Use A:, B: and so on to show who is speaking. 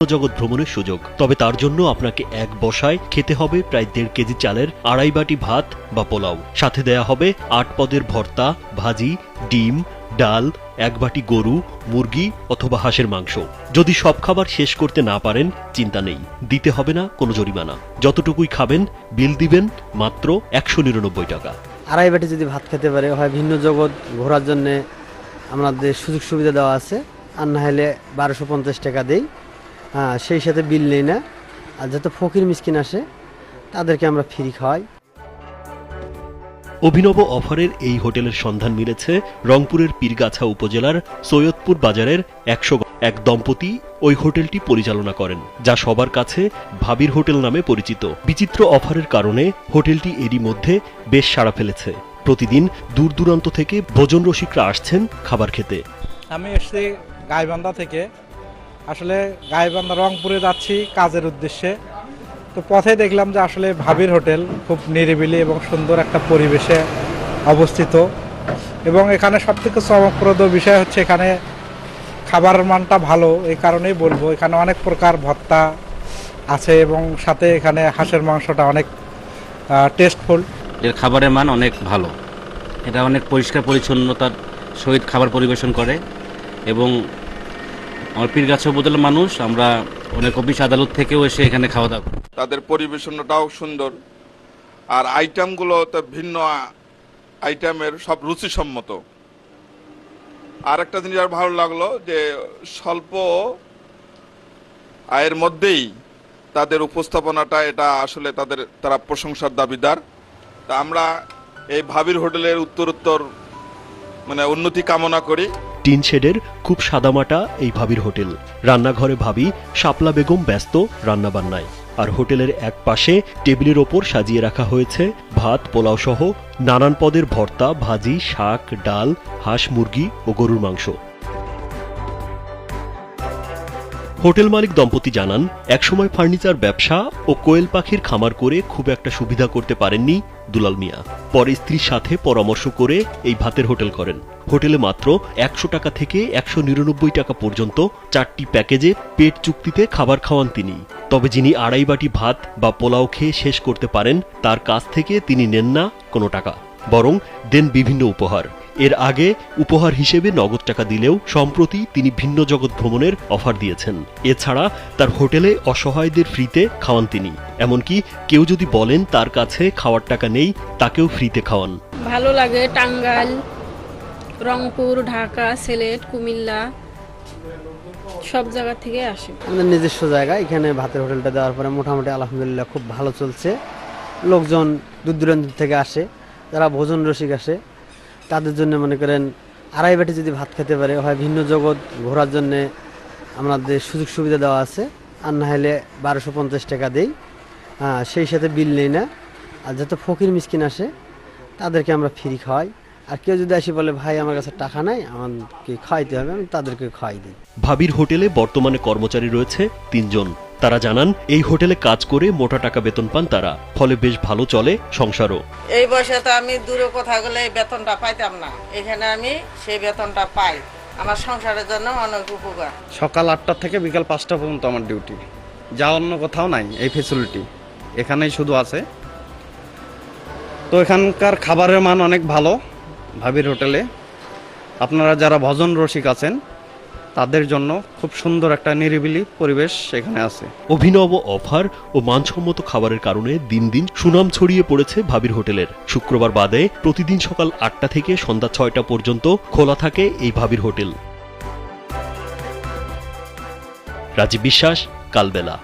A: জগৎ ভ্রমণের সুযোগ। তবে তার জন্য আপনাকে এক বসায় খেতে হবে প্রায় 1.5 কেজি চালের 2.5 বাটি ভাত বা পোলাও। সাথে দেয়া হবে 8 পদের ভর্তা, ভাজি, ডিম, ডাল, 1 বাটি গরু, মুরগি অথবা হাঁসের মাংস। যদি সব খাবার শেষ করতে না পারেন চিন্তা নেই, দিতে হবে না কোনো জরিমানা। যতটুকুই খাবেন বিল দিবেন মাত্র 199 টাকা।
B: 2.5 বাটি যদি ভাত খেতে পারে হয় ভিন্ন জগৎ ঘোরার জন্য আমাদের সুযোগ সুবিধা দেওয়া আছে। আর না হলে 1250 টাকা দেই, সেই সাথে বিল নেই না। আর যত ফকির মিসকিন আসে তাদেরকে আমরা ফ্রি খাওয়াই।
A: অভিনব অফারের এই হোটেলের সন্ধান মিলেছে রংপুরের পীরগাছা উপজেলার সৈয়দপুর বাজারের 101 দম্পতি ওই হোটেলটি পরিচালনা করেন, যা সবার কাছে ভাবির হোটেল নামে পরিচিত। বিচিত্র অফারের কারণে হোটেলটি এরই মধ্যে বেশ সাড়া ফেলেছে। প্রতিদিন দূর দূরান্ত থেকে ভোজন রসিকরা আসছেন খাবার খেতে।
C: আমি এসেছি গাইবান্ধা থেকে। আসলে গাইবান্ধা রংপুরে যাচ্ছি কাজের উদ্দেশ্যে। তো পথে দেখলাম যে আসলে ভাবির হোটেল খুব নিরিবিলি এবং সুন্দর একটা পরিবেশে অবস্থিত, এবং এখানে সবথেকে চমকপ্রদ বিষয় হচ্ছে এখানে খাবারের মানটা ভালো। এই কারণেই বলবো এখানে অনেক প্রকার ভর্তা আছে এবং সাথে এখানে হাঁসের মাংসটা অনেক টেস্টফুল।
D: এর খাবারের মান অনেক ভালো, এটা অনেক পরিষ্কার পরিচ্ছন্নতার সহিত খাবার পরিবেশন করে। এবং আমার পীরগাছা উপজেলার মানুষ আমরা অনেক অফিস আদালত থেকেও এসে এখানে খাওয়া দাওয়া।
E: তাদের পরিবেশনটাও সুন্দর, আর আইটেমগুলো তো ভিন্ন আইটেমের, সব রুচিসম্মত। আর একটা জিনিস আর ভালো লাগলো যে স্বল্প আয়ের মধ্যেই তাদের উপস্থাপনাটা, এটা আসলে তারা প্রশংসার দাবিদার। তা আমরা এই ভাবির হোটেলের উত্তরোত্তর উন্নতি কামনা করি।
A: টিন শেডের খুব সাদামাটা এই ভাবির হোটেল। রান্নাঘরে ভাবি শাপলা বেগম ব্যস্ত রান্নাবান্নায়, আর হোটেলের এক পাশে টেবিলের ওপর সাজিয়ে রাখা হয়েছে ভাত, পোলাও সহ নানান পদের ভর্তা, ভাজি, শাক, ডাল, হাঁস, মুরগি ও গরুর মাংস। হোটেল মালিক দম্পতি জানান, একসময় ফার্নিচার ব্যবসা ও কোয়েল পাখির খামার করে খুব একটা সুবিধা করতে পারেননি দুলাল মিয়া। পরে স্ত্রীর সাথে পরামর্শ করে এই ভাতের হোটেল করেন। হোটেলে মাত্র 100 টাকা থেকে 199 টাকা পর্যন্ত 4টি প্যাকেজে পেট চুক্তিতে খাবার খাওয়ান তিনি। তবে যিনি 2.5 বাটি ভাত বা পোলাও খেয়ে শেষ করতে পারেন তার কাছ থেকে তিনি নেন না কোনো টাকা, বরং দেন বিভিন্ন উপহার। এর আগে উপহার হিসেবে নগদ টাকা দিলেও সম্প্রতি তিনি ভিন্ন জগৎ ভ্রমণের অফার দিয়েছেন। এছাড়া তার হোটেলে অসহায়দের ফ্রিতে খাওয়ান তিনি। এমনকি কেউ যদি বলেন তার কাছে খাওয়ার টাকা নেই, তাকেও ফ্রিতে খাওয়ান।
F: ভালো লাগে। টাঙ্গাইল, রংপুর, ঢাকা, সিলেট, কুমিল্লা সব জায়গা থেকে আসে।
B: আমাদের নিজস্ব জায়গা, এখানে ভাতের হোটেলটা দেওয়ার পরে মোটামুটি আলহামদুলিল্লাহ খুব ভালো চলছে। লোকজন দূর দূরান্ত থেকে আসে, যারা ভোজন রসিক আসে তাদের জন্য মনে করেন 2.5 বাটি যদি ভাত খেতে পারে হয় ভিন্ন জগৎ ঘোরার জন্য আমাদের সুযোগ সুবিধা দেওয়া আছে। আর না হলে 1250 টাকা দেই, সেই সাথে বিল নেই না। আর যত ফকির মিসকিন আসে তাদেরকে আমরা ফ্রি খাওয়াই। আর কেউ যদি আসি বলে ভাই আমার কাছে টাকা নাই, আমাকে খাওয়াইতে হবে, আমি তাদেরকে খাওয়াই দিই।
A: ভাবির হোটেলে বর্তমানে কর্মচারী রয়েছে 3 জন। তারা জানান এই হোটেলে কাজ করে মোটা টাকা বেতন পান তারা, ফলে বেশ ভালো চলে সংসারও।
G: এই বয়সে তো আমি দূরে কোথাও গেলে এই বেতনটা পাইতাম না, এখানে আমি সেই বেতনটা পাই। আমার সংসারের জন্য অনেক উপকার।
H: সকাল 8টা থেকে বিকাল 5টা পর্যন্ত আমার ডিউটি, যা অন্য কোথাও নাই। এই ফ্যাসিলিটি এখানেই শুধু আছে। তো এখানকার খাবারের মান অনেক ভালো ভাবির হোটেলে। আপনারা যারা ভজন রসিক আছেন তাদের জন্য খুব সুন্দর একটা নিরিবিলি পরিবেশ এখানে আছে।
A: অভিনব অফার ও মানসম্মত খাবারের কারণে দিন দিন সুনাম ছড়িয়ে পড়েছে ভাবির হোটেলের। শুক্রবার বাদে প্রতিদিন সকাল 8টা থেকে সন্ধ্যা 6টা পর্যন্ত খোলা থাকে এই ভাবির হোটেল। রাজীব বিশ্বাস, কালবেলা।